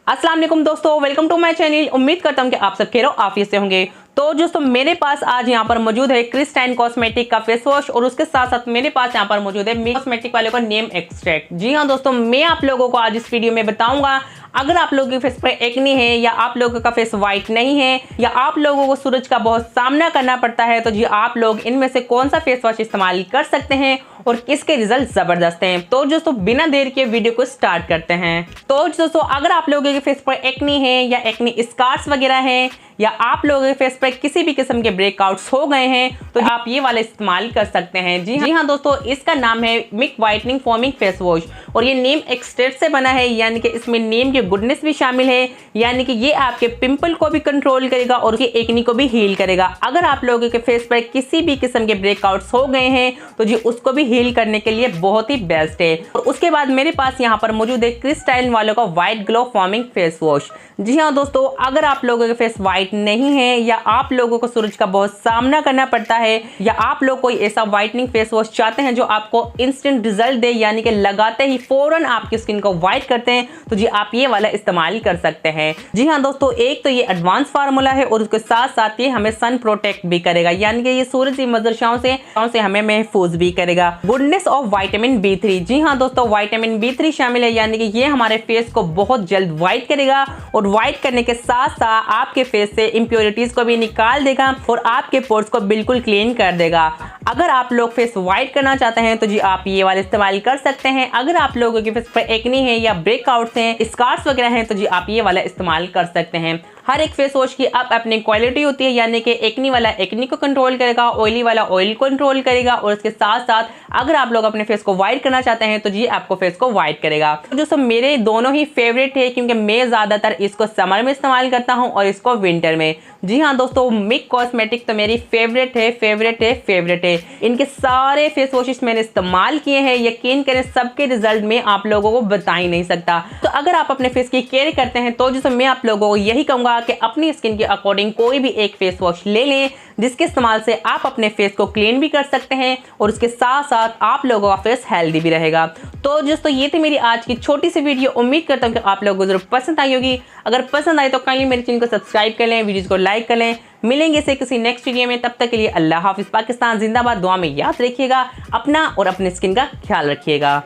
अस्सलाम वालेकुम दोस्तों, वेलकम टू माय चैनल। उम्मीद करता हूँ कि आप सब खैर आफियत से होंगे। तो दोस्तों मेरे पास आज यहाँ पर मौजूद है क्रिस्टाइन कॉस्मेटिक का फेस वॉश और उसके साथ साथ मेरे पास यहाँ पर मौजूद है कॉस्मेटिक वाले का नेम एक्सट्रैक्ट। जी हाँ दोस्तों, मैं आप लोगों को आज इस वीडियो में बताऊंगा अगर आप लोगों के फेस पर एक्ने है या आप लोगों का फेस वाइट नहीं है या आप लोगों को सूरज का बहुत सामना करना पड़ता है, तो जी आप लोग इनमें से कौन सा फेस वॉश इस्तेमाल कर सकते हैं और किसके रिजल्ट जबरदस्त हैं। तो दोस्तों बिना देर के वीडियो को स्टार्ट करते हैं। तो दोस्तों अगर आप लोगों के फेस पर एक्ने है या एक्ने स्कार्स वगैरह हैं या आप लोगों के फेस पर किसी भी किस्म के ब्रेकआउट्स हो गए हैं तो आप ये वाला इस्तेमाल कर सकते हैं। जी हाँ दोस्तों, इसका नाम है मिक वाइटनिंग फोमिंग फेस वॉश और ये नीम एक्सट्रैक्ट से बना है, यानी कि इसमें नीम की गुडनेस भी शामिल है, यानी कि ये आपके पिंपल को भी कंट्रोल करेगा और उसकी एक्ने को भी हील करेगा। अगर आप लोगों के फेस पर किसी भी किस्म के ब्रेकआउट्स हो गए हैं तो जी उसको भी हील करने के लिए बहुत ही बेस्ट है। और उसके बाद मेरे पास यहाँ पर मौजूद है क्रिस्टाइन वालों का white glow foaming face wash. जी हाँ दोस्तों, अगर आप लोगों के फेस व्हाइट नहीं है या आप लोगों को सूरज का बहुत सामना करना पड़ता है या आप लोग कोई ऐसा व्हाइटनिंग फेस वॉश चाहते हैं जो आपको इंस्टेंट रिजल्ट दे, यानी कि लगाते ही फौरन आपकी स्किन को व्हाइट करते हैं, तो जी आप ये वाला इस्तेमाल कर सकते हैं। जी हाँ दोस्तों, एक तो ये एडवांस फार्मूला है और उसके साथ साथ ये हमें सन प्रोटेक्ट भी करेगा, यानी कि ये सूरज की मदरसाओं से हमें महफूज भी करेगा। Goodness of vitamin B3। जी हाँ दोस्तों, विटामिन B3 शामिल है, यानी कि ये हमारे फेस को बहुत जल्द व्हाइट करेगा और व्हाइट करने के साथ साथ आपके फेस से इंप्योरिटीज को भी निकाल देगा और आपके पोर्स को बिल्कुल क्लीन कर देगा। अगर आप लोग फेस व्हाइट करना चाहते हैं तो जी आप ये वाला इस्तेमाल कर सकते हैं। अगर आप लोगों के फेस पर एक्ने है या ब्रेकआउट्स हैं, स्कार्स वगैरह हैं, तो जी आप ये वाला इस्तेमाल कर सकते हैं। हर एक फेस वॉश की अब अपनी क्वालिटी होती है, यानी कि एक्ने वाला एक्ने को कंट्रोल करेगा, ऑयली वाला ऑयल कंट्रोल करेगा और उसके साथ साथ अगर आप लोग अपने फेस को व्हाइट करना चाहते हैं तो जी आपको फेस को व्हाइट करेगा। तो दोस्तों मेरे दोनों ही फेवरेट है, क्योंकि मैं ज्यादातर इसको समर में इस्तेमाल करता हूं और इसको विंटर में। जी हाँ दोस्तों, मिक कॉस्मेटिक तो मेरी फेवरेट है। इनके सारे फेस वॉशेस मैंने इस्तेमाल किए हैं, यकीन करें सबके रिजल्ट में आप लोगों को बता ही नहीं सकता। तो अगर आप अपने फेस की केयर करते हैं तो जैसे मैं आप लोगों को यही कहूंगा कि अपनी स्किन के अकॉर्डिंग कोई भी एक फेस वॉश ले लें, जिसके इस्तेमाल से आप अपने फेस को क्लीन भी कर सकते हैं और उसके साथ साथ आप लोगों का फेस हेल्दी भी रहेगा। तो दोस्तों ये थी मेरी आज की छोटी सी वीडियो। उम्मीद करता हूँ कि आप लोगों को जरूर पसंद आई होगी। अगर पसंद आए तो काइंडली मेरे चैनल को सब्सक्राइब कर लें, वीडियोस को लाइक कर लें। मिलेंगे से किसी नेक्स्ट वीडियो में, तब तक के लिए अल्लाह हाफिज। पाकिस्तान जिंदाबाद। दुआ में याद रखिएगा, अपना और अपनी स्किन का ख्याल रखिएगा।